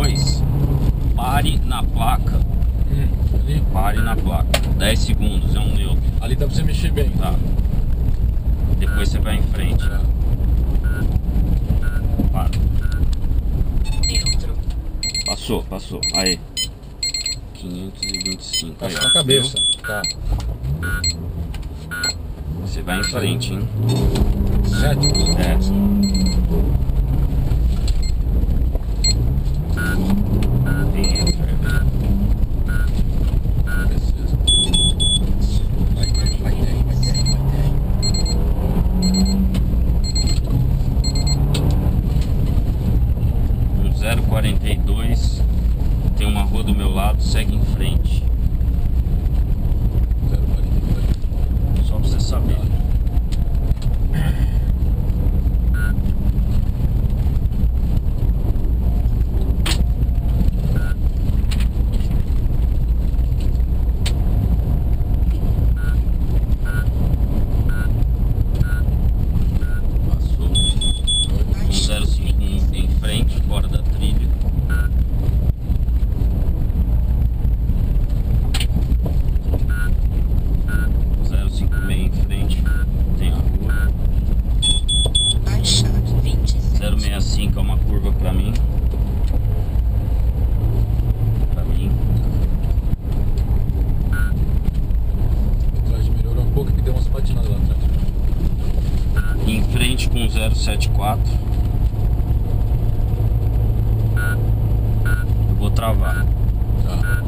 42, pare na placa. Ali? Pare na placa. 10 segundos, é um neutro. Ali dá pra você mexer bem. Tá. Depois você vai em frente. Tá. Para. Neutro. Passou. Aí. 525. Passa Aí, na cabeça. viu? Tá. Você vai em frente, hein? 7. É. Tem reserva. Precisa. Vai ter. No 042 tem uma rua do meu lado, segue em frente. 0,42. Só pra você saber. Passou. 105 em frente, fora da trilha. Em frente tem a rua. Baixar 27. 065 é uma curva pra mim. Atrás de melhorou um pouco que deu umas patinadas lá atrás. Em frente com 074. Eu vou travar. Tá.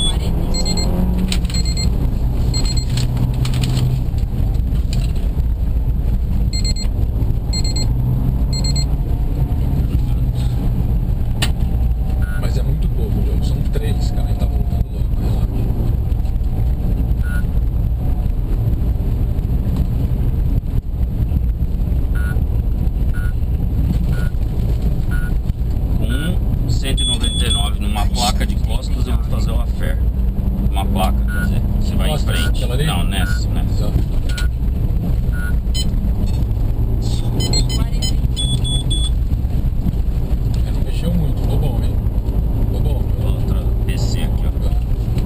45. Mas é muito pouco, João. São 3, cara. Ele tá voltando logo. Relaxa. Com 199 numa placa de costas eu vou fazer o affair. Uma placa, quer dizer, você vai em Costas, frente. aquela ali? Não, nessa. Tá. 40. É, não mexeu muito. Ficou bom, hein? Ficou bom. Outra PC aqui, ó.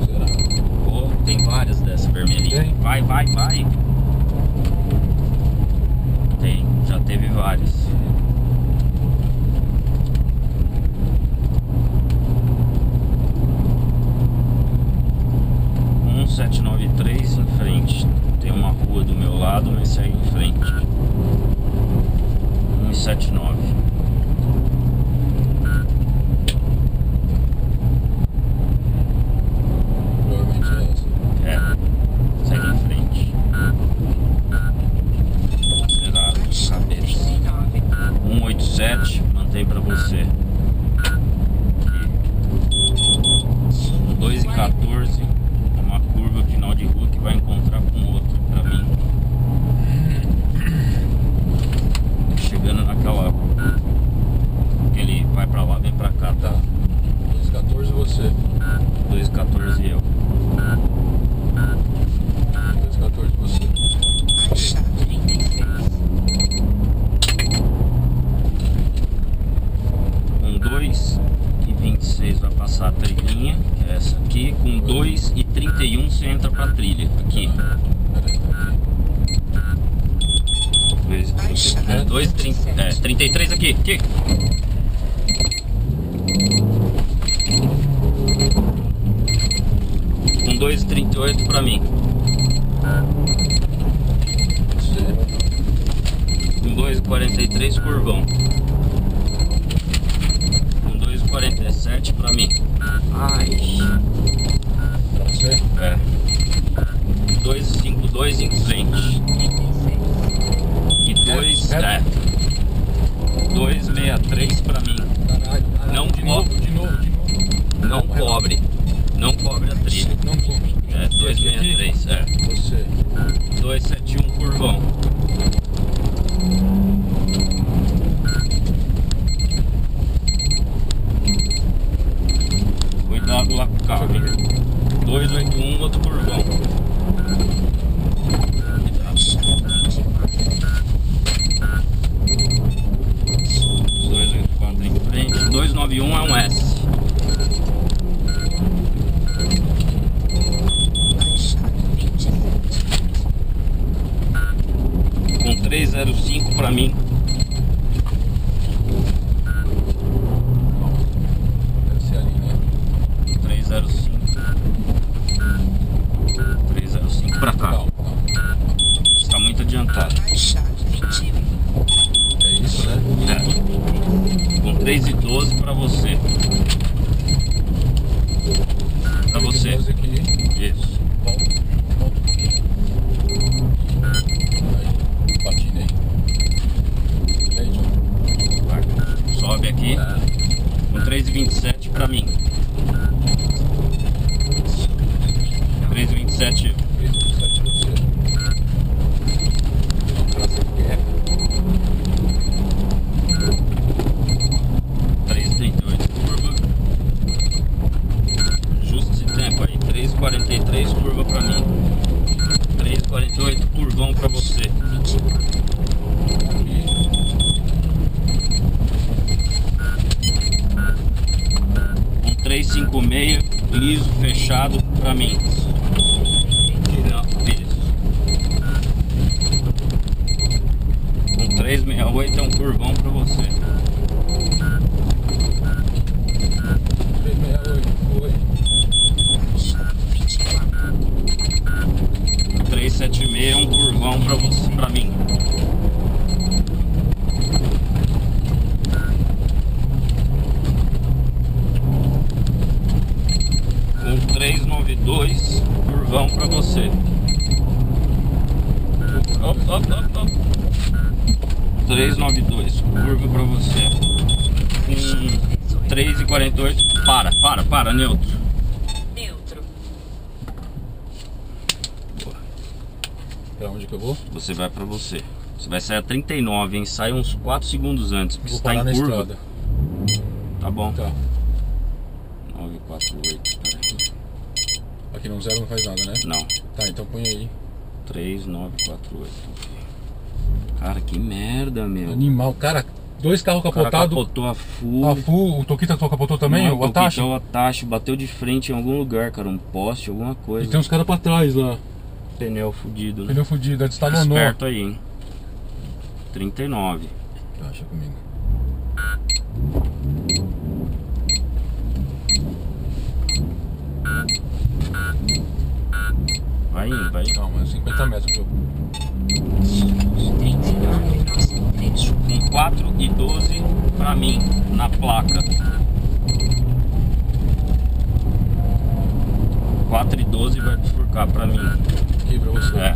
Será? Oh, tem várias dessa vermelhinha. Tem? Vai. Tem, já teve várias. Um 793 em frente. Tem uma rua do meu lado, mas segue em frente. 179. Provavelmente é essa. É, segue em frente. Acelerado, cabeça. 39. 187, mantém pra você. Aqui. 2 e 14, uma curva final de rua que vai encontrar com outro pra mim. Chegando naquela rua. Ele vai pra lá, vem pra cá, tá? 2,14 você. 2 e 14 eu. 2,14 você. Baixar 36. Com 2 e 26 vai passar a trilhinha, que é essa aqui. Com 2 e 31 você entra pra trilha, aqui. Baixa. 2 e 33 aqui. Com 2 e 38 pra mim. Com 2 e 43 curvão. Com 2 e 47 pra mim. Ai. Pra você? É. 2 e 52 em frente. 36. E 2 É. 263 pra mim. Caralho. Não de novo. Não cobre. Não cobre a trilha. Não come. É, 263, é. Você. 271 curvão. Cuidado lá com o carro. 281, outro curvão. Cuidado. 2 391 é um S. Baixar 27. Com 305 pra mim. Deve ser ali, né? 305. 305 pra cá. Calma. Está muito adiantado. Baixar 21. É isso, né? É. Com 3,12 pra você. Pra você. Aqui. Isso. Volta um pouquinho. Aí, patina aí. E aí, John? Vai. Sobe aqui. É. Com 3,27 pra mim. 3,27 eu. 3,27 você. Vamos trazer guerra. 3,38 curva. Justo esse tempo aí. 3,43 curva pra mim. 3,48 curvão pra você. 24. Com 3,56 liso fechado pra mim. Não, isso. Com 3,68 é um curvão pra você. 368, foi. Baixar 24. 3,76 é um curvão pra você, pra mim. Com 3,92 curvão pra você. Op, op, op, op. 3,92 curva pra você. Com 3,48 para, neutro. Neutro. Pra onde que eu vou? Você vai pra você. Você vai sair a 39, hein? Sai uns 4 segundos antes, porque Vou você tá parar em na curva. estrada. Tá bom. Tá. 948, peraí. Aqui no 0 não faz nada, né? Não, Tá, então põe aí. 3948. Cara, que merda, meu. Animal. Cara, dois carros O cara capotados. capotou a full. A full, o Toquita capotou também? Não, O Atashi? O Atashi bateu de frente em algum lugar, cara. Um poste, alguma coisa. E tem uns caras pra trás lá. Pneu fudido, né? Pneu fudido, estalonou. Esperto aí, hein? 39. Acha comigo. Vai indo, vai indo. Calma, 50 metros, viu? 39 próximo trecho. Com 4,12 pra mim, na placa. 4,12 vai bifurcar pra mim. Aqui pra você. É.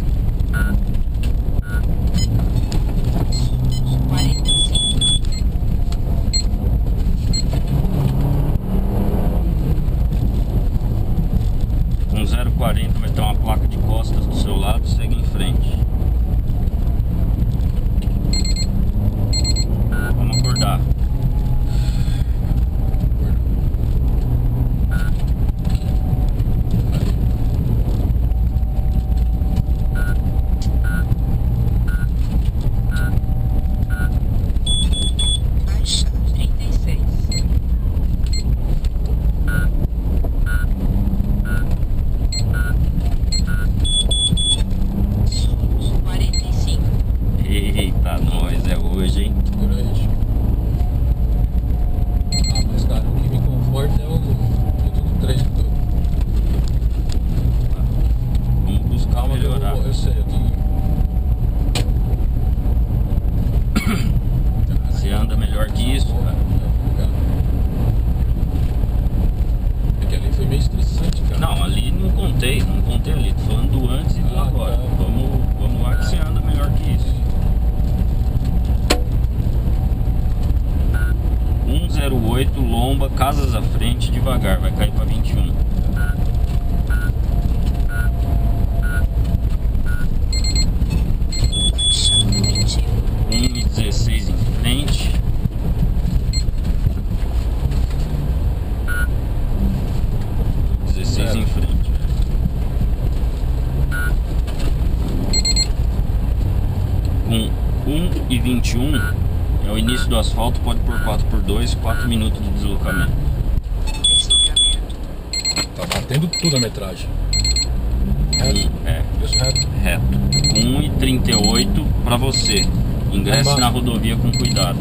45. Com 0,40 vai ter uma placa de costas do seu lado, segue em frente. Vamos acordar. Baixar 36. Sul 45. Eita, nós, é hoje, hein? Por aí. Ah, mas cara, o que me conforta é o tudo 3. Vamos buscar Calma, melhorar. eu sei, eu tenho. Você anda melhor que isso, cara. É que ali foi meio estressante, cara. Não, ali não contei ali. Tô falando do antes e do Ah, agora. tá. Vamos lá que você anda melhor que isso. 108, lomba, casas à frente, devagar, vai cair pra 21. Baixar 21. 1,16 em frente. 16 em frente. Com 1,21 é o o início do asfalto pode por 4x2, 4 minutos de deslocamento. Deslocamento. Tá batendo tudo a metragem. Reto. É, Isso, reto. reto. 1,38 pra você. Ingresse Embaixo. na rodovia com cuidado.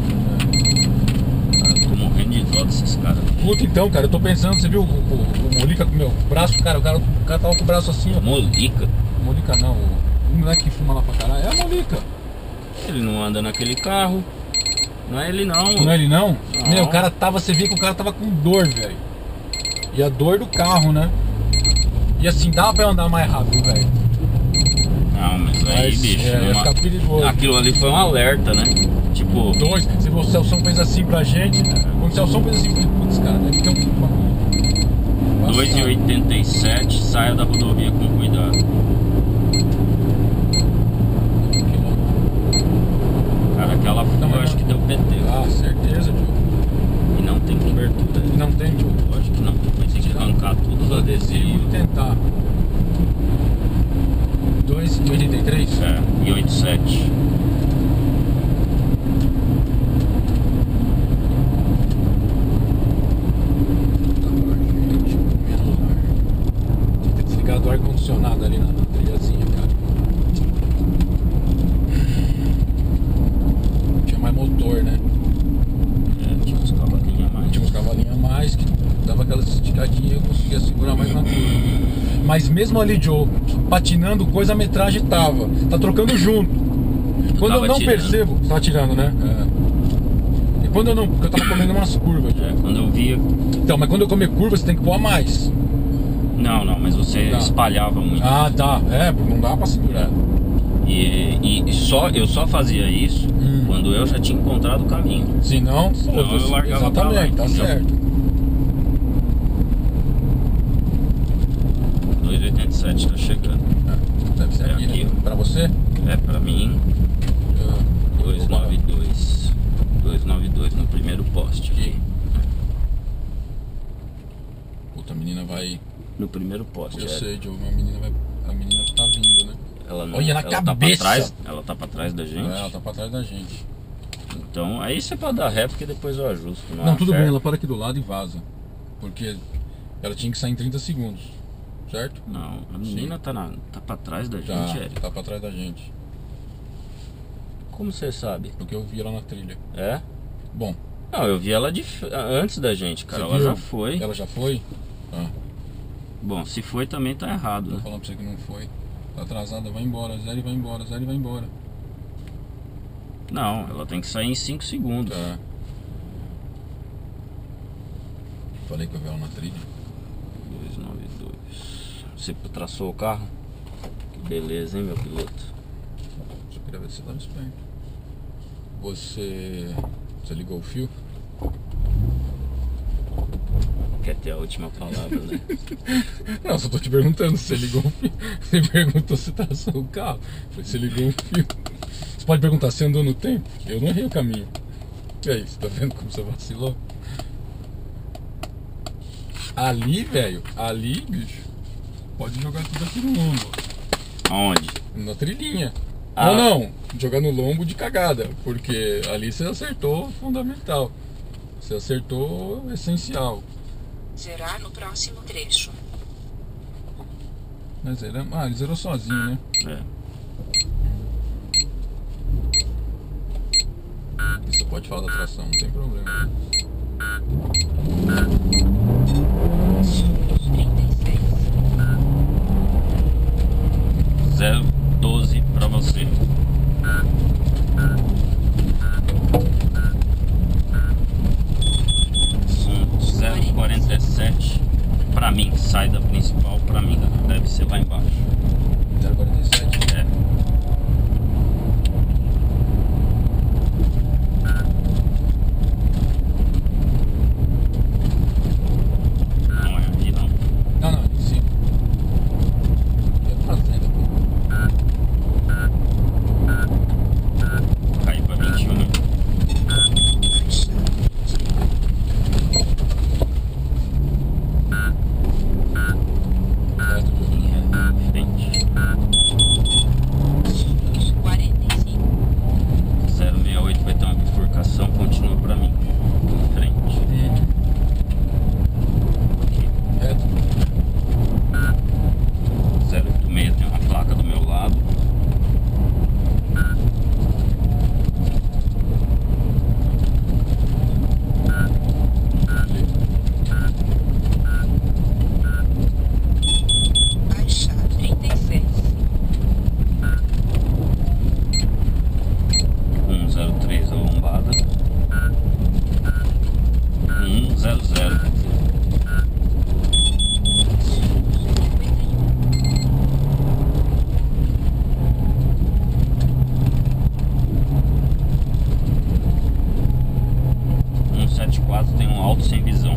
Cara, eu tô morrendo de dó desses caras. Puta, então, cara, eu tô pensando, você viu o Molica com o meu braço, cara, o cara tava com o braço assim, ó. Molica? Molica não, o moleque que fuma lá pra caralho, é a Molica. Ele não anda naquele carro. Não é ele não. Não é ele não? Não. Meu, o cara tava, você via que o cara tava com dor, velho. E a dor do carro, né? E assim, dava pra eu andar mais rápido, velho. Não, mas aí, bicho. ia ficar perigoso. Aquilo ali foi um alerta, né? Tipo. Dois, se o Celção fez assim pra gente, quando o Celção fez assim, eu falei, putz, cara, deve ter um bagulho. 2,87, saia da rodovia com cuidado. Cara, aquela Não, eu acho que deu PT. Ah, certeza, tio. E não tem cobertura. Não tem, tio. Lógico que não. Vai ter que arrancar tudo do adesivo. Vou tentar. 2,83? É, e 87. Tem que desligar do ar-condicionado ali na trilhazinha, cara. Tinha mais motor, né? É, tinha uns cavalinhos a mais. Tinha uns cavalinhos a mais que dava aquela esticadinha e eu conseguia segurar mais na curva. Mas mesmo ali, Joe, patinando coisa, a metragem tava. Tá trocando junto. Quando eu tava não tirando. percebo. Você tava tirando, né? É. E quando eu não. Porque eu tava comendo umas curvas, Joe. É, quando eu via. Então, mas quando eu comer curva, você tem que pôr a mais. Não, mas você Tá. espalhava muito. Ah, tá. É, não dá pra segurar. Eu só fazia isso quando eu já tinha encontrado o caminho. Senão, Senão eu foda-se. largava pra lá, Exatamente, tá entendeu? certo. 2,87 tá chegando. Deve ser É aqui, aqui, né? ó. Pra você? É, pra mim, Ah, 292. 292 no primeiro poste aqui. Puta, a menina vai. No primeiro poste. Eu é. sei, Joe, a menina tá vindo, né? Ela não, Olha na ela cabeça. Ela tá pra trás da gente. É, ela tá pra trás da gente. Então, aí você pode dar ré, porque depois eu ajusto. Não, tudo afeta. bem, ela para aqui do lado e vaza. Porque ela tinha que sair em 30 segundos, certo? Não, a menina tá pra trás da gente, Érico. Tá pra trás da gente. Como você sabe? Porque eu vi ela na trilha. É? Bom, Não, eu vi ela antes da gente, cara. você Ela viu? já foi. Ela já foi? Ah, Bom, se foi também tá errado, tô né? falando pra você que não foi. Tá atrasada, vai embora, Zé, e vai embora, Zé, e vai embora. Não, ela tem que sair em 5 segundos. Tá. Falei que eu vi ela na trilha. 292. Você traçou o carro? Que beleza, hein, meu piloto? Só queria ver se você tava esperto. Você ligou o fio? Quer ter a última palavra, né? Não, só tô te perguntando se você ligou o fio. Você perguntou se traçou o carro. Falei, você ligou o fio. Você pode perguntar se andou no tempo? Eu não errei o caminho. E aí, você tá vendo como você vacilou? Ali, velho, ali, bicho, pode jogar tudo aqui no lombo. Aonde? Na trilhinha. Ah. Não, jogar no lombo de cagada. Porque ali você acertou fundamental. Você acertou essencial. Zerar no próximo trecho. Mas ele zerou sozinho, né? É. Isso pode falar da tração, não tem problema. 36. 012 pra você. Um 047 pra mim, sai da principal pra mim, deve ser lá embaixo. 047. É. Não é aqui não. Não, em cima. Eu tô fazendo, pô. Cai pra 21. Baixa. Reto, Diogo. Frente. 274 tem um alto sem visão.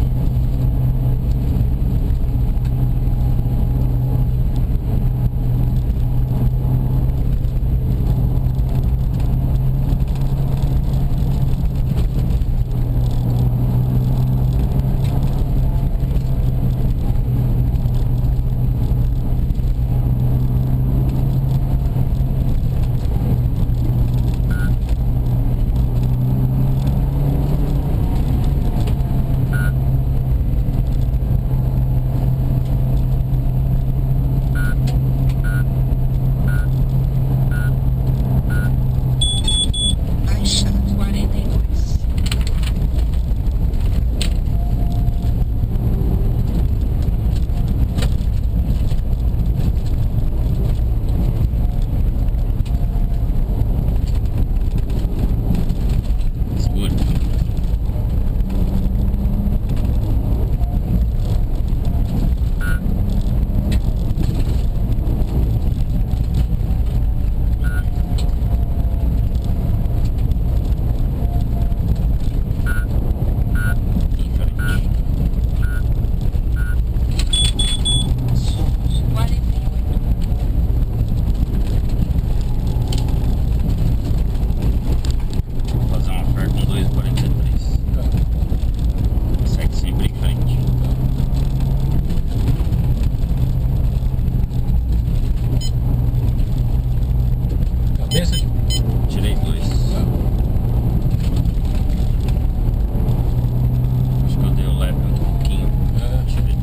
Baixa 42. Segura. Em frente. 48. Vou fazer uma fé com 2,43. Segue sempre em frente. Cabeça de. Tirei 2. Acho que eu dei o lap um pouquinho. Tirei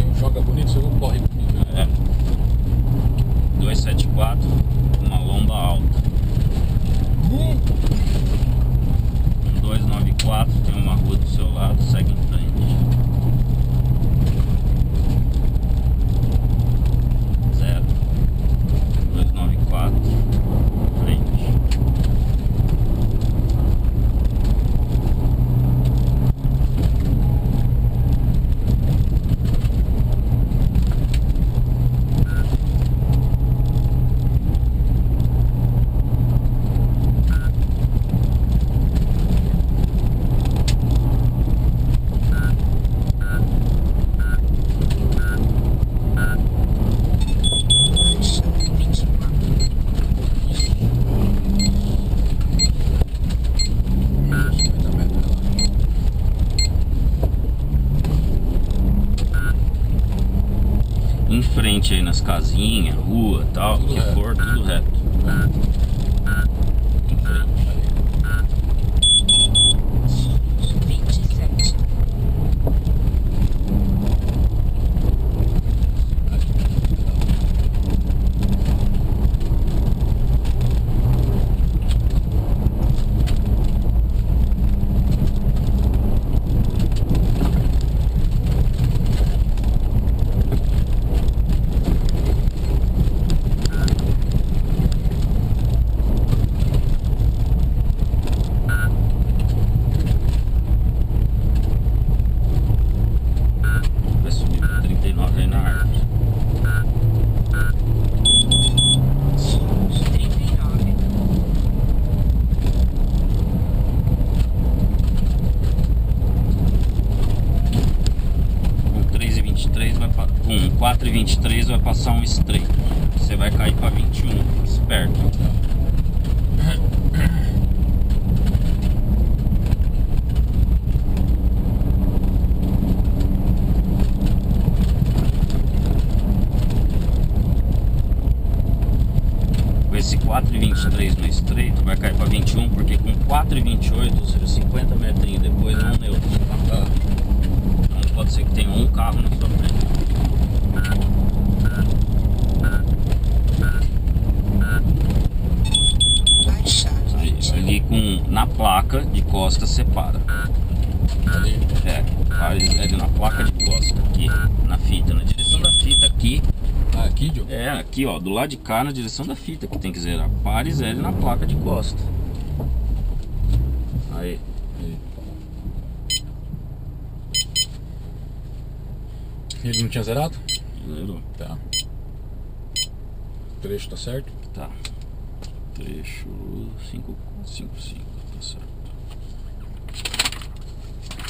2. Joga bonito, você não corre bonito. É. 274, uma lomba alta. 294, tem uma rua do seu lado, segue em frente. 0 294, frente. Baixa 24. 50 metros. Em frente aí nas casinhas, rua, tal, Tudo que reto. for, tudo reto. Em frente. 27. Vai subir pra 39 aí na árvore. 39. Com 3,23 vai com 4,23 vai passar um estreito. Você vai cair pra 21. Esperto. Com esse 4,23 no estreito vai cair pra 21, porque com 4,28, ou seja, 50 metrinhos depois é um neutro. Tá. Então pode ser que tenha um carro na sua frente. Baixa Aí, 20. ali na placa de costa separa. Ali. Pares L na placa de costa, aqui, na fita, na direção da fita aqui. Ah, aqui, Diogo? É, aqui ó, do lado de cá na direção da fita que tem que zerar. Pares L na placa de costa. Aí. Aí. Ele não tinha zerado? Zerou. Tá. O trecho tá certo? Tá. trecho 555, tá certo.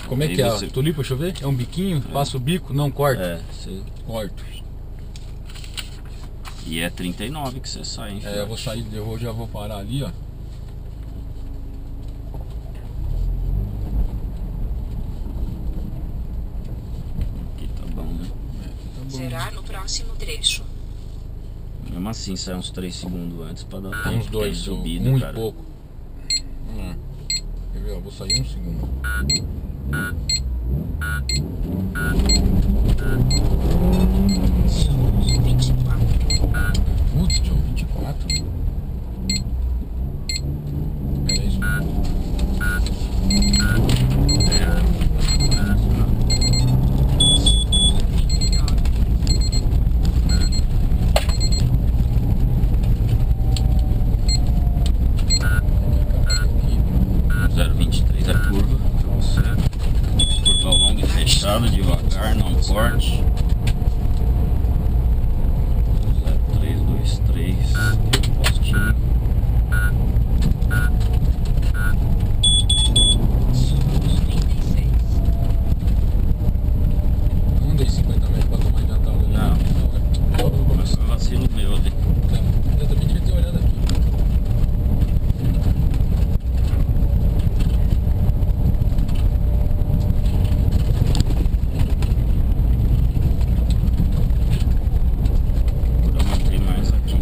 Como é Aí que é? você- Tulipa, deixa eu ver. É um biquinho? Passa o bico? Não, corta. É, você... Corto. E é 39 que você sai, hein? É, eu vou sair, eu já vou parar ali, ó. Aqui tá bom, né? Tá bom. Será no próximo trecho. Mesmo assim, sai uns 3 segundos antes pra dar Tem tempo uns dois, de subida, um cara. e pouco. Quer ver, ó, vou sair um segundo. Somos 24. Putz, John, 24. Era isso. O 023 é curva pra você. Curva longa e fechada, devagar, não corte. 0323, aqui o postinho. Somos 36. Não andei 50 metros pra tomar adiantado ali. Não. Mas Foi um vacilo meu ali. eu também devia ter olhado aqui. Vou manter mais aqui.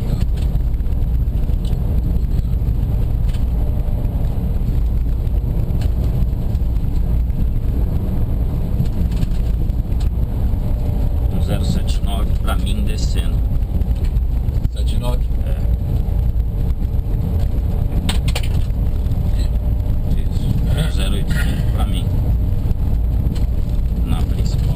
Um 079 pra mim descendo. 79. É, isso. 085 pra mim. Na principal.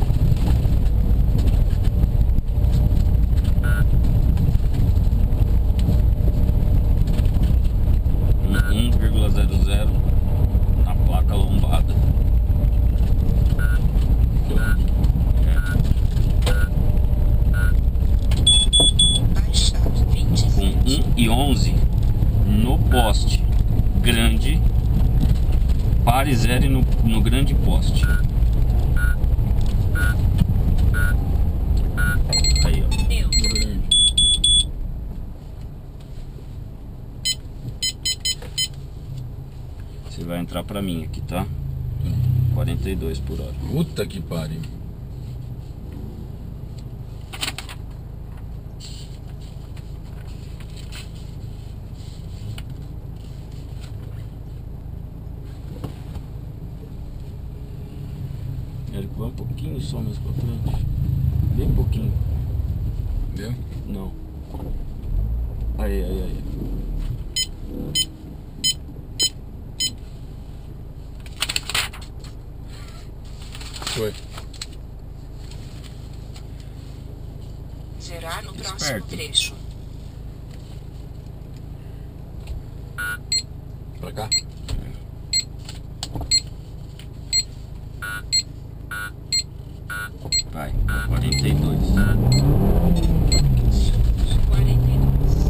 Um 1,00 na placa lombada. Baixar Com 27. 1,11 no poste grande. Pare zero no grande poste. Aí, ó. Neutro. Grande. Você vai entrar pra mim aqui, tá? 42 por hora. Puta que pariu. Érico, vai um pouquinho só mais pra frente. Bem pouquinho. Entendeu? Não. Aí. Foi. Será no próximo Esperto. trecho. Pra cá. Vai. 42. Somos 42.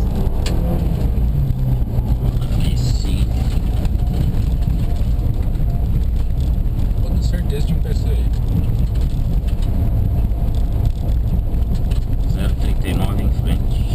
Aí sim. Pode ter certeza de um PC aí. 039 em frente.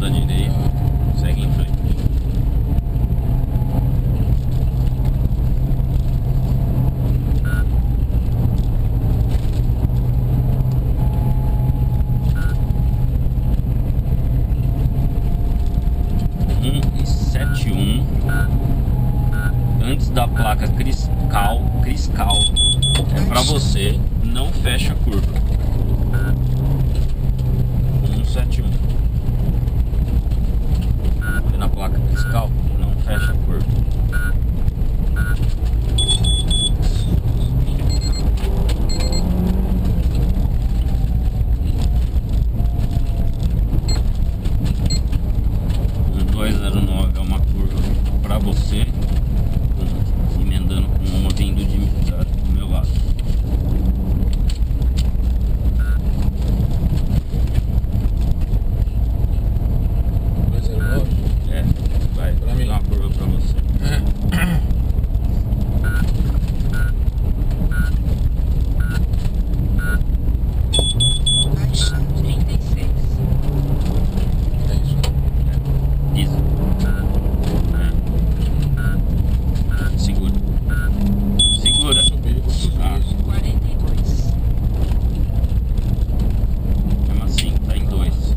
da direita. Segue em frente. Antes da placa Criscal é pra você, não fecha a curva. 171. E na placa Criscal, não fecha a curva. O 209 é uma curva pra você, emendando com uma vindo do meu lado. É, vai Pra mim. dar uma curva pra você. Baixa 36. É isso. Isso. Segura. Segura. Subir, vou subir. Ah, 42. mesmo assim, tá em 2.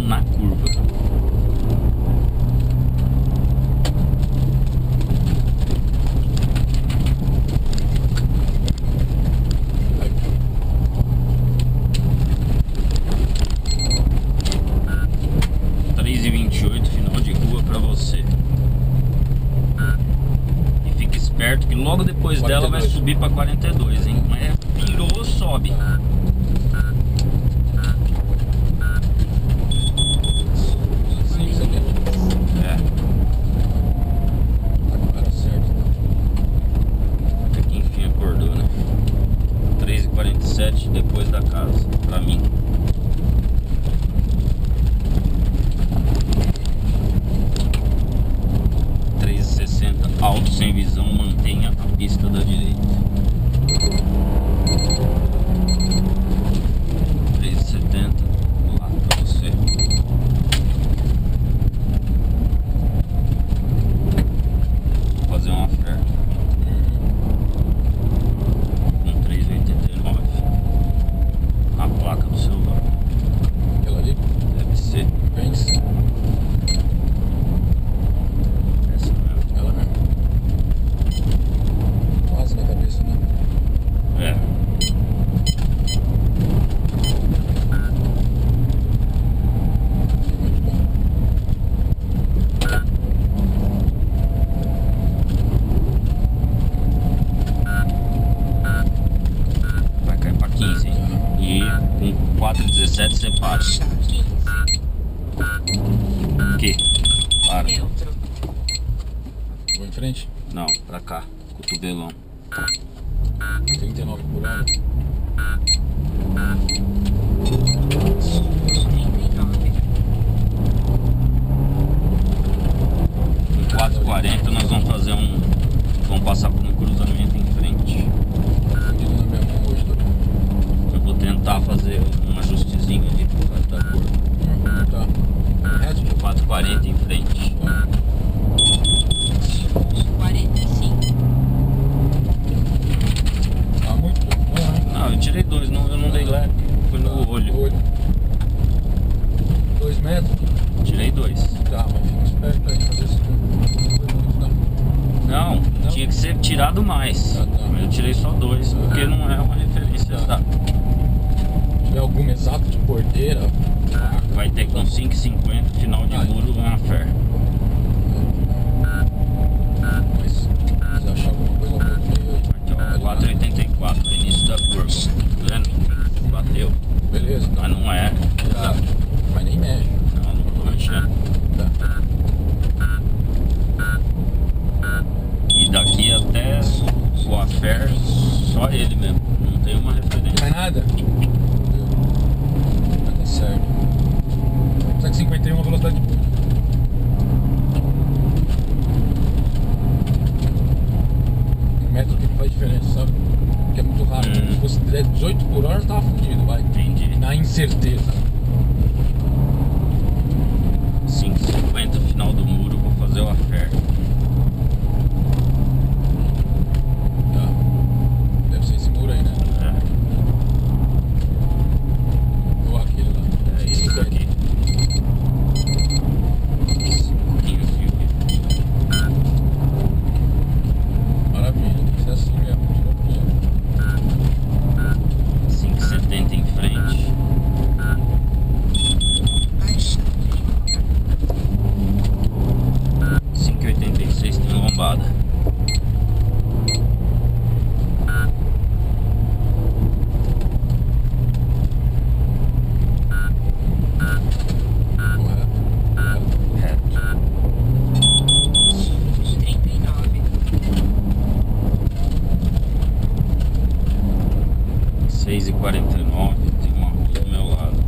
Na curva. E 28, final de rua pra você. E fique esperto que logo depois 42. dela vai subir pra 42, hein? Mas virou, sobe. É. Agora certo. Aqui enfim acordou, né? 3h47 depois da casa, pra mim. Alto sem visão, mantenha a pista da direita. 3,70 lá pra você. Vou fazer uma oferta com 3,89 na placa do celular. Aquela ali? Deve ser Vence. essa mesmo. Ela mesmo. Quase na cabeça, né? É. Muito bom. Vai cair pra 15. E com 4,17 você para. Baixa 15. O quê? Para. Neutro. Vou em frente. Não, pra cá. Cotovelão. 39 por hora. 39. Com 4,40 nós vamos fazer vamos passar por um cruzamento em frente. Indo na minha mão hoje, tá? Eu vou tentar fazer um ajustezinho ali por causa da cor. Tá. Reto? 4,40 em frente. Tá. 45. Tá muito bom. Vamos lá, hein? Não, eu tirei 2 no leve, foi no olho. 2 metros? Tirei 2. Tá, mas fica esperto aí, fazer isso Não, tinha que ser tirado mais. Tá. Mas eu tirei só 2, porque não é uma referência exata. Se tiver alguma exata de porteira, Vai ter com 5,50, final de muro, uma fé. mas se achar alguma coisa ao bloqueio aí. Aqui, ó, 4,84, início da curva. Tá vendo? Bateu. Beleza, então. Mas não é. Tá. Mas nem mexe. Não, não tô mexendo. Tá. E daqui até o Afer, só ele mesmo. Não tem uma referência. Mais nada? Vai dar certo. Só que 51 é uma velocidade boa. Um metro que não faz diferença, sabe? Porque é muito rápido. Se fosse 18 por hora, tava fundido, vai. Entendi. Na incerteza. 5,50, final do muro, vou fazer o Afer. Tá. Deve ser esse muro aí, né? Ou aquele lá. É esse daqui. Esse pouquinho fio aqui. Maravilha, tem que ser assim mesmo. Tira aqui, 5,70 em frente. Baixa. 5,86 tem lombada. ó. Reto. 39. 6,49, tem uma rua do meu lado.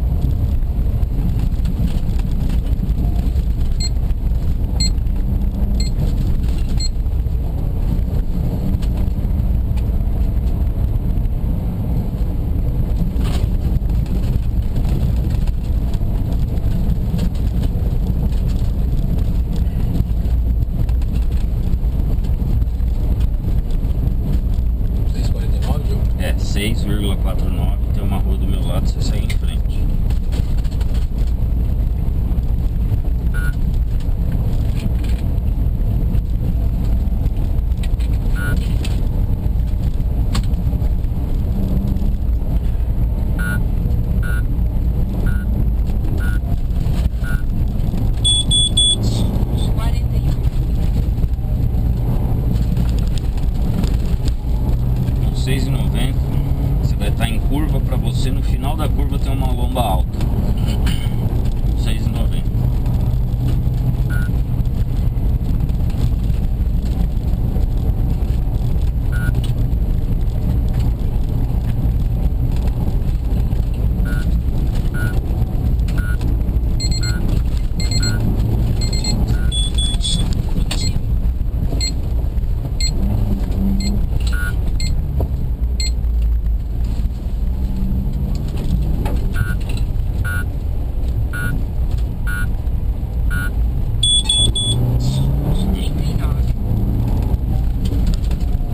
É, 6,49, tem uma rua do meu lado, você sai em frente. Com 6,90, você vai estar em curva, para você no final da curva tem uma lomba alta. 6,90.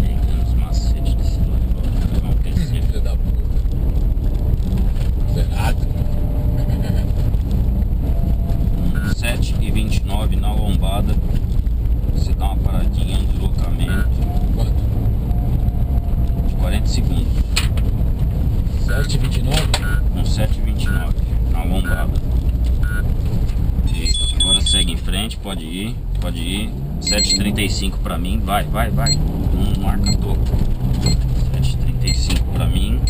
Pegando os macetes desse lado agora, vamos crescer. Filha da puta. Zerado. 7,29 na lombada. Você dá uma paradinha no deslocamento Quanto? de 40 segundos. 7,29? Com 7,29 na lombada. Isso, agora segue em frente, pode ir, pode ir. 7,35 pra mim, vai. Não marca toco. 7,35 pra mim.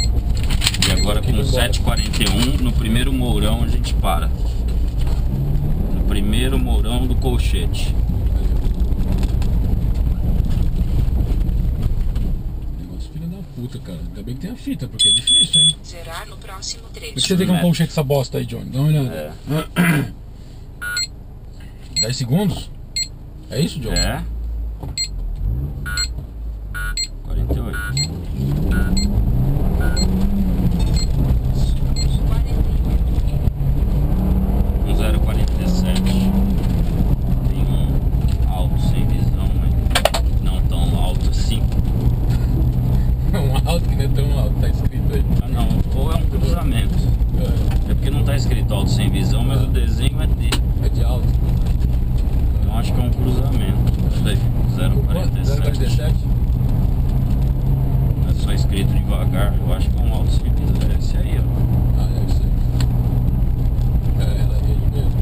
E agora com 7,41 no primeiro mourão a gente para. No primeiro mourão do colchete. Negócio filha da puta, cara. Ainda bem que tem a fita, porque é difícil, hein? Zerar no próximo Por que trecho. você tem que um colchete essa bosta aí, Johnny? Dá uma olhada. É. 10 segundos? É isso, Johnny? É. 48. 0,47. Tem um alto sem visão, mas não tão alto assim. Um alto que não é tão alto, tá escrito aí. Ah não, ou é um cruzamento. devagar. Eu acho que é um auto-serviço. É esse aí, ó. Ah, é isso aí. É, ela é ele mesmo.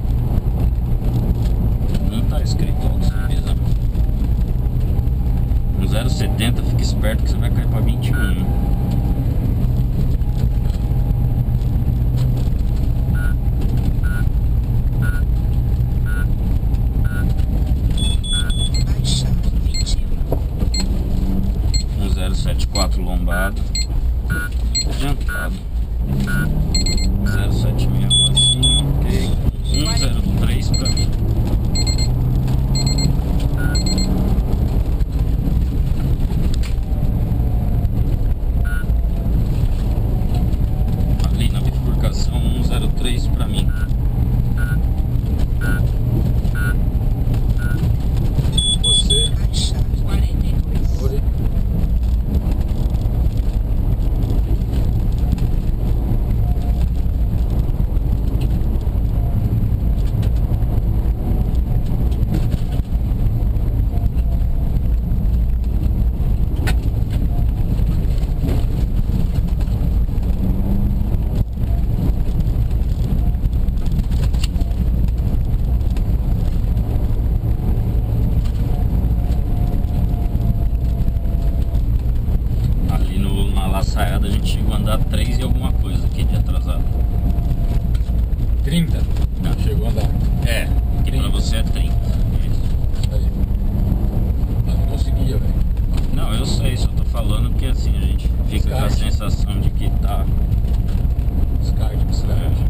Não tá escrito auto-serviço, né? No 070, fica esperto que você vai cair pra 21. Baixa 074 lombado. Adiantado. 076 pra cima, ok. 103 pra mim. Ali na bifurcação 103 pra mim. Você. Baixa 42. Oi. Ali na laçaiada a gente chegou a andar 3 e alguma coisa aqui de atrasado. 30. Não. Chegou a andar. É, que pra você é 30. Isso. Aí. Ah, não conseguia, velho. Não, eu sei, só tô falando que assim a gente fica com a Descarte. sensação de que tá. Descarte, descarte.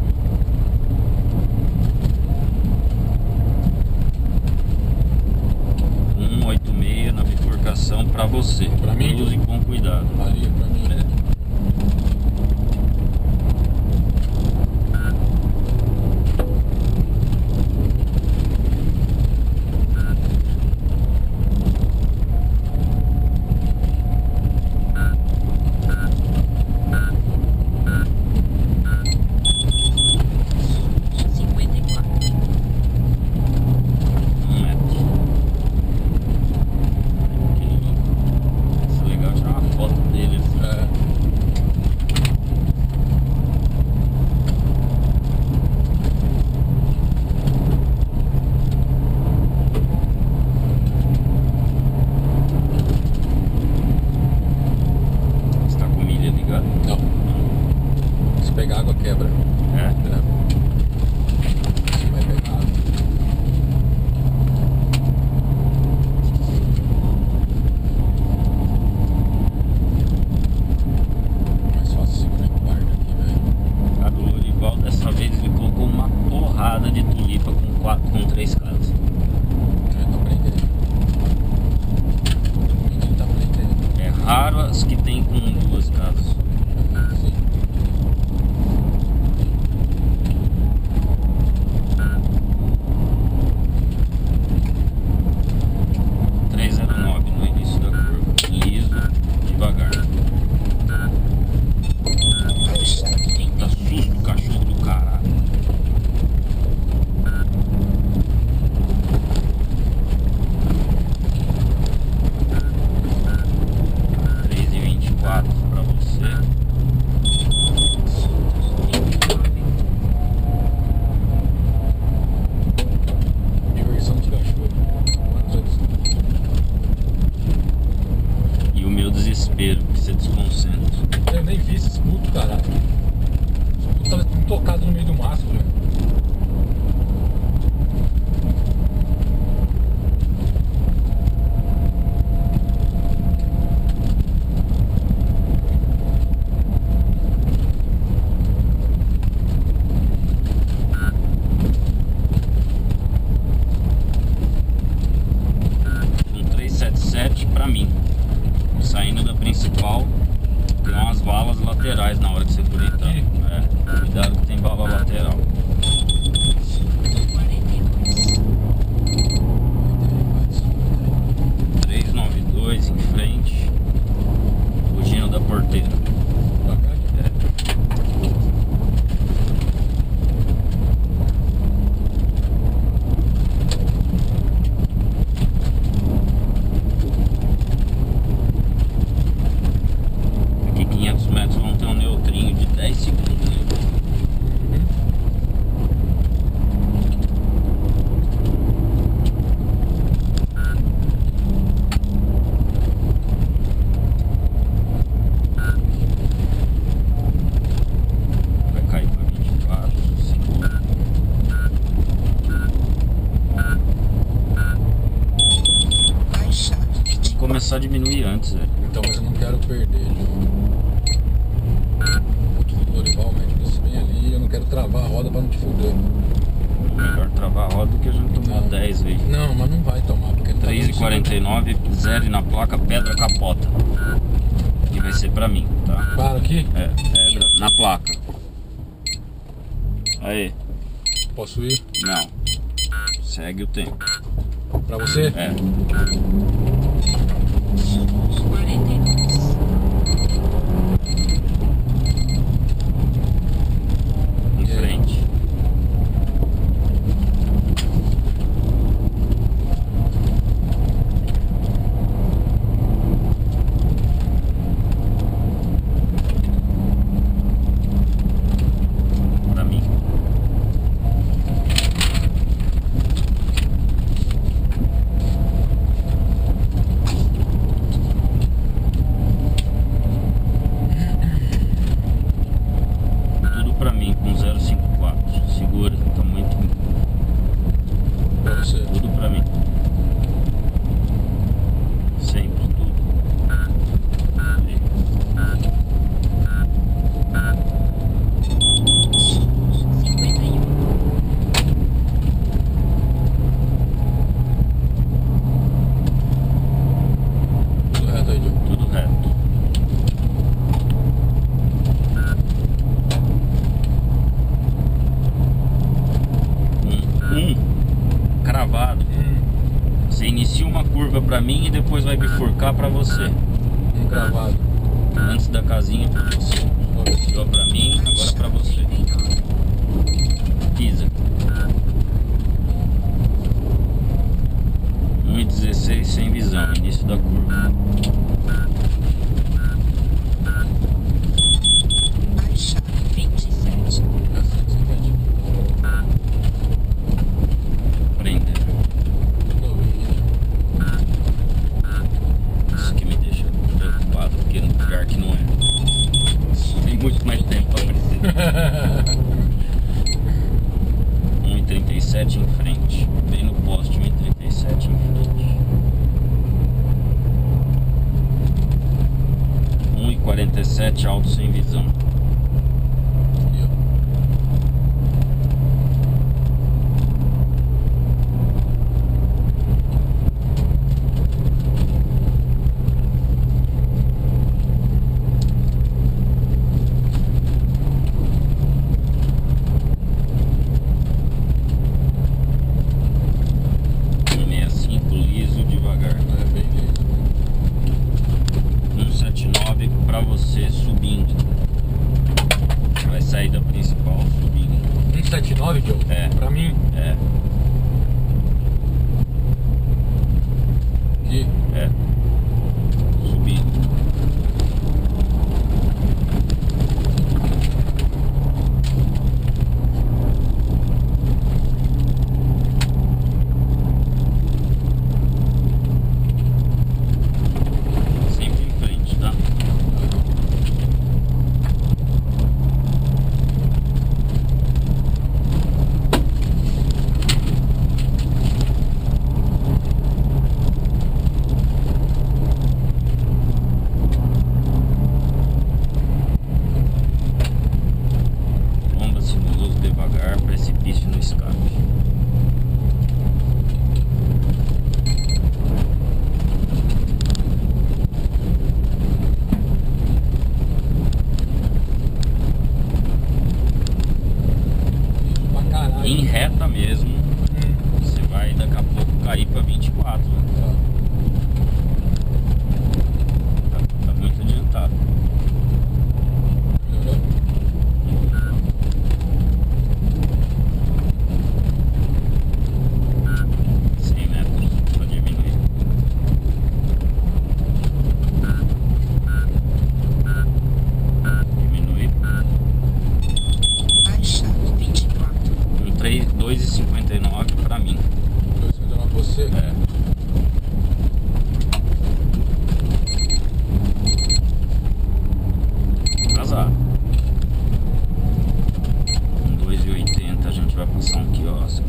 186 na bifurcação pra você. Pra mim? Use com cuidado. Ali pra mim, né? Pegar água quebra. É? Você vai pegar água. Mais fácil segurar o barco aqui, velho. Cara, o Lorival dessa vez ele colocou uma porrada de tulipa com 3 casas. Tá prendendo. O menino tá prendendo. É raro as que tem com 2 casas. Sim. No início da curva, liso, devagar. Baixa Dá susto, cachorro do caralho. Três e 24 pra você. 29. Diversão de cachorro. Quantos anos? E o meu desespero, que você desconcentra. Eu nem vi esse escudo, caralho. O escudo tava tocado no meio do maço, velho. Um 377 pra mim. Saindo da principal, tem umas balas laterais na hora que você for entrar. Aqui? É, cuidado que tem bala lateral. 42. 392 em frente, fugindo da porteira. Aqui 500 começar a diminuir antes, velho. Então, mas eu não quero perder, João. Dorival, médico, você vem ali, eu não quero travar a roda pra não te fuder. Melhor travar a roda do que a gente tomar Não. 10 vezes. Não, mas não vai tomar, porque ele tá 3,49, zero na placa, pedra capota. Que vai ser pra mim, tá? Para aqui? É, pedra na placa. Aí, Posso ir? não. Segue o tempo. Pra você? É, 42. em frente. Pra mim. Tudo pra mim com 0,54. Segura, tá muito. Pra você. Tudo pra mim. Sempre, tudo. Aí. 51. Tudo reto aí, João. Tudo reto. Cravado. Você inicia uma curva pra mim e depois vai bifurcar pra você. Gravado. Antes da casinha pra você. Ó, pra mim, agora pra você. 39. Pisa. 1,16 sem visão, início da curva. Baixa 27. Prender. Isso que me deixa preocupado, porque no lugar que não é. Tem muito mais tempo pra aprender. 1,37 em frente. Bem no poste, 1,37 em frente. 1,47 alto sem visão. Liso, devagar. É bem liso. 179 pra você subindo. Vai sair da principal subindo. 179, Joe? É. Pra mim? É, Aqui. é. Subindo. Sempre em frente, tá? Bomba sinuoso devagar, precipício no escape. Liso pra caralho. Em reta mesmo, você vai daqui a pouco cair pra 24. Né? Tá muito adiantado. Melhorou? 100 metros pra diminuir. Diminuir. Baixa 24. 2,59 pra mim. 2,59 você? É. Atrasado. Com 2,80 a gente vai passar um quiosque.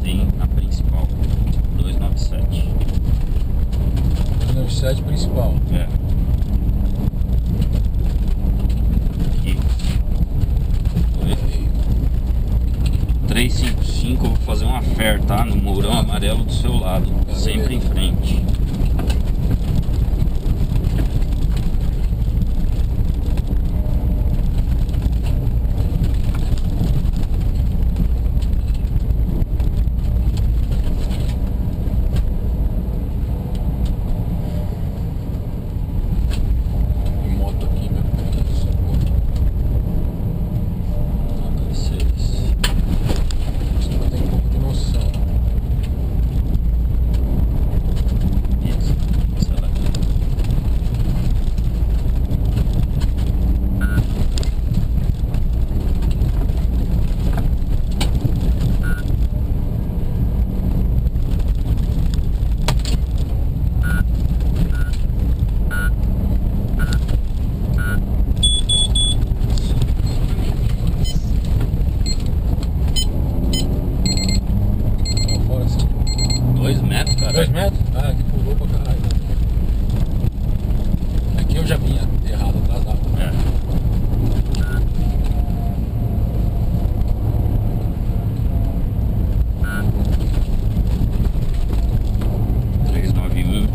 tem a principal. 297. 297 principal. É. Aqui. 355, eu vou fazer uma fé, tá? No mourão amarelo do seu lado. Tá, sempre em frente.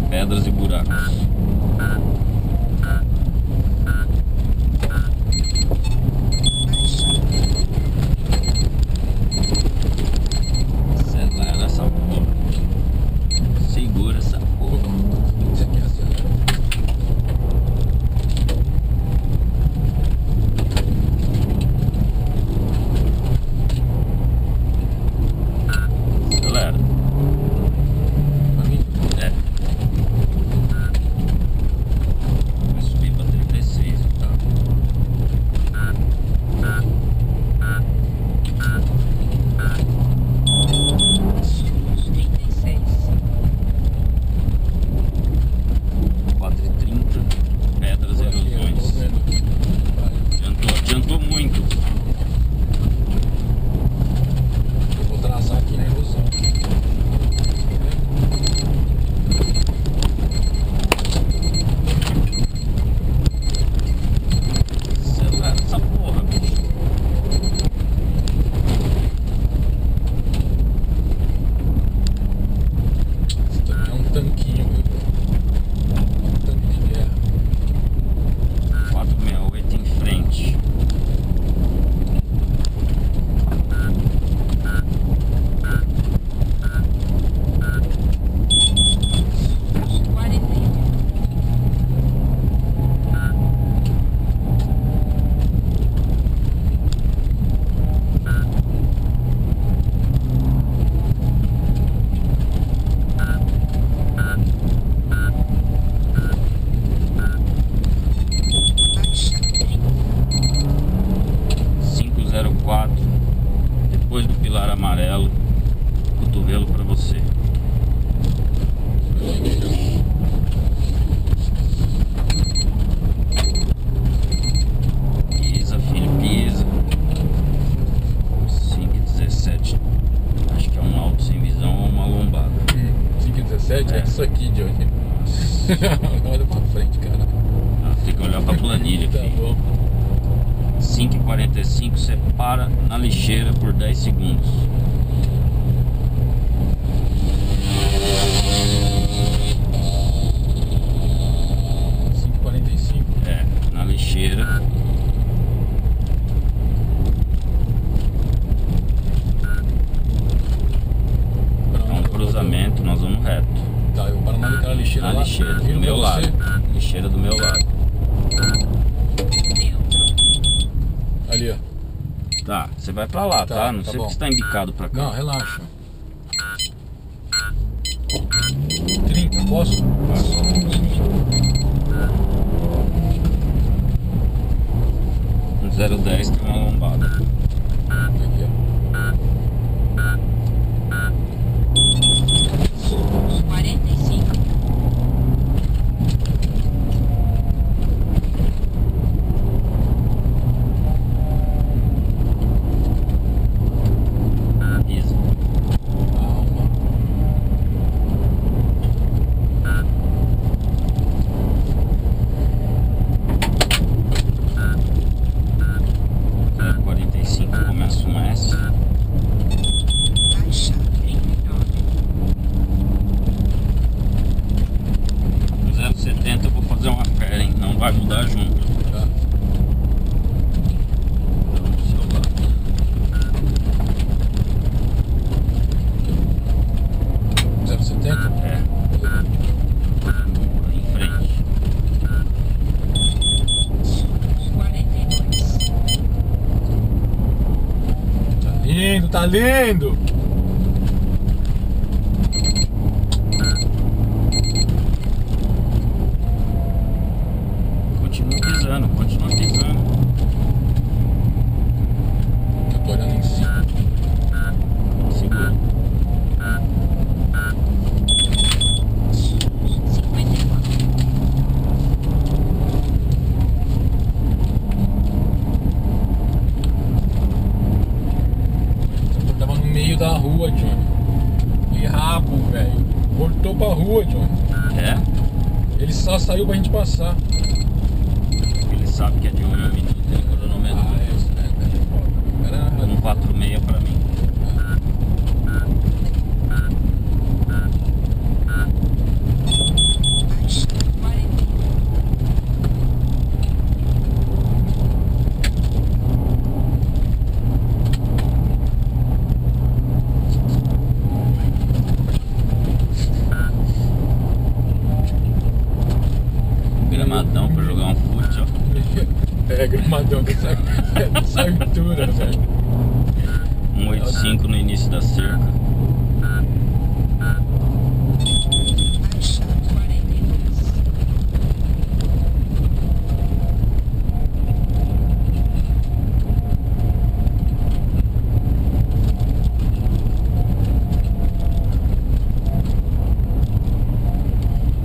Pedras e buracos. Acelera essa porra. Segura essa porra. Isso aqui acelera. Acelera. Pra mim? É. Vai subir pra 36. Tá. Pedras e erosões. Adiantou muito. Eu vou traçar aqui na erosão. Acelera essa porra, bicho. Isso também é um tanquinho, viu? Um tanque de guerra. 468 em frente. Depois do pilar amarelo, cotovelo para você. Pisa, filho, pisa. 5,17. Acho que é um alto sem visão ou uma lombada. 5,17 é isso aqui, Johnny. Olha pra frente, cara. Ah, tem que olhar pra planilha Tá aqui. bom. 5,45, você para na lixeira por 10 segundos. É, na lixeira. É um cruzamento, nós vamos reto. Tá, eu paro naquela lixeira Na lá. lixeira, do viro meu pra você. lado. Lixeira do meu lado. Ali, ó. Tá, você vai pra lá, tá? Não tá sei bom. porque você tá embicado pra cá. Não, relaxa. 30, posso? Um 010 tem uma lombada. Aqui, ó. 45. Pisa. lindo, tá lindo! Continua pisando, continua pisando. Eu tô olhando em cima. Segura. 54. Eu tava no meio da rua, Johnny. Que rabo, velho. Cortou pra rua, Johnny. É? Ele só saiu pra gente passar. Ele sabe que é de 1 minuto, ele cronometrou. é isso, né? Era 146 pra mim. Baixa 40. Gramadão pra jogar um fute, ó. É, gramadão dessa altura, velho. 185 no início da cerca. Baixa 42.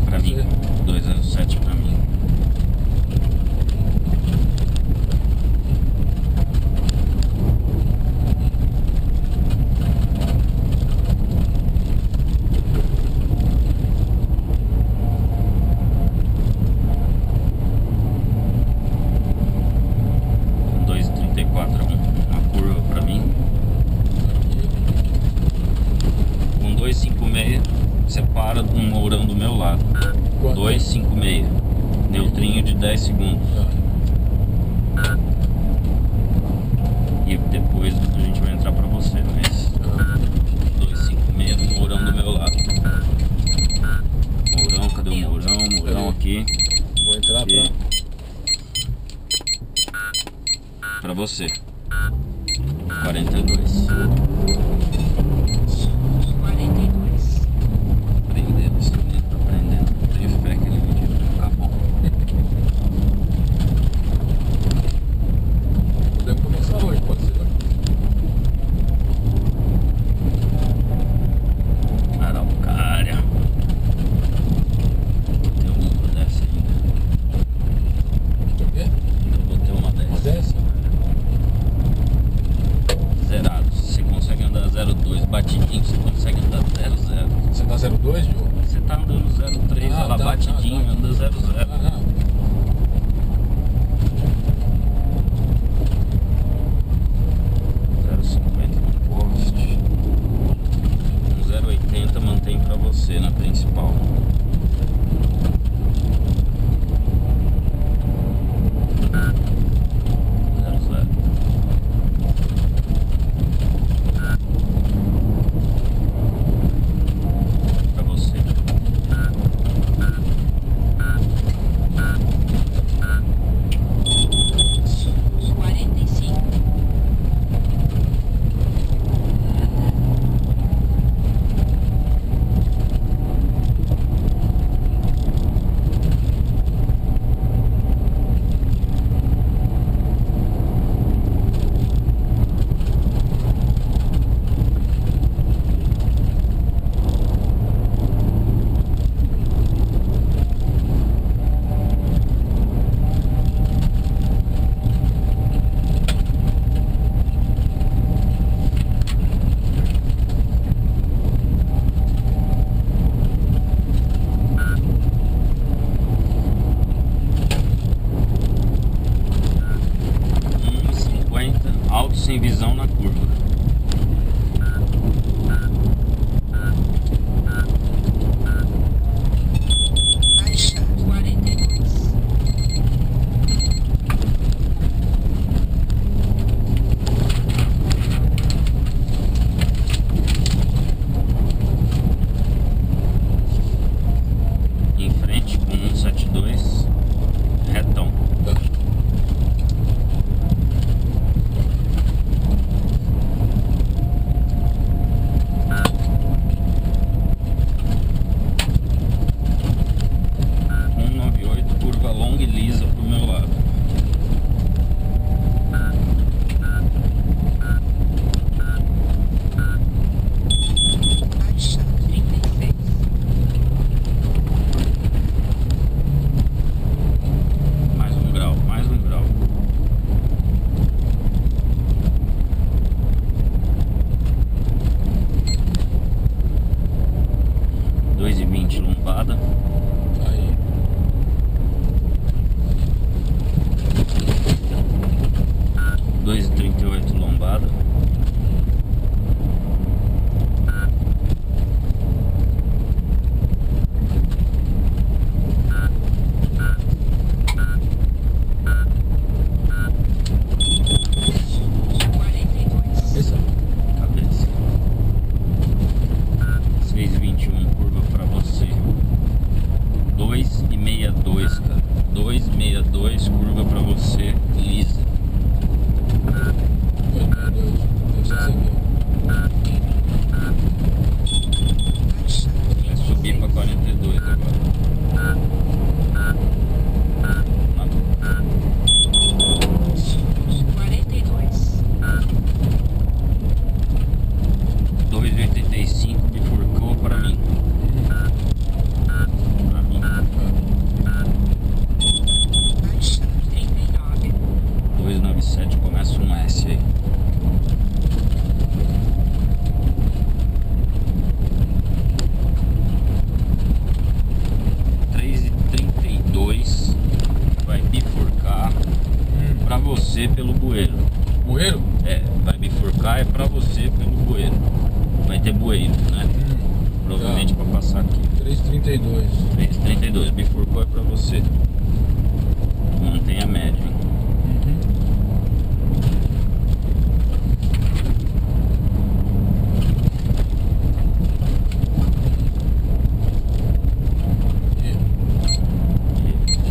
Pra mim. 207 pra mim. Uma curva pra mim. 256. Você para um mourão do meu lado. 256. Neutrinho de 10 segundos. E depois a gente vai entrar pra você, mas 256 no mourão do meu lado. Mourão, cadê o mourão? Mourão aqui. Vou entrar Aqui. Pra você. 42. 42. Prendendo, esse menino tá prendendo. Tenho fé que ele vídeo vai ficar bom. Podemos começar hoje, pode ser hoje. Araucária. Botei uma dessa ainda. Deixa eu ver. Ainda botei uma Uma dessa. dessa? Zerado. Você consegue andar 02 batidinho, você consegue andar 00. Você tá 02, Diogo? Você tá andando 03, ela batidinho, anda 00. Ah, 0,50 no poste. 0,80 mantém pra você na principal. Pra você. 45. Alto sem visão na curva. Baixa 42. Em frente com 172. Retão. tá. é pra você pelo bueiro. Vai ter bueiro, né? Provavelmente Tá. pra passar aqui. 3,32. 3,32. Bifurcou é pra você. Mantenha a média, hein?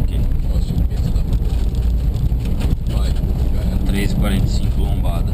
Aqui. Nossa, o peso da... Vai, já era. 3,45 lombada.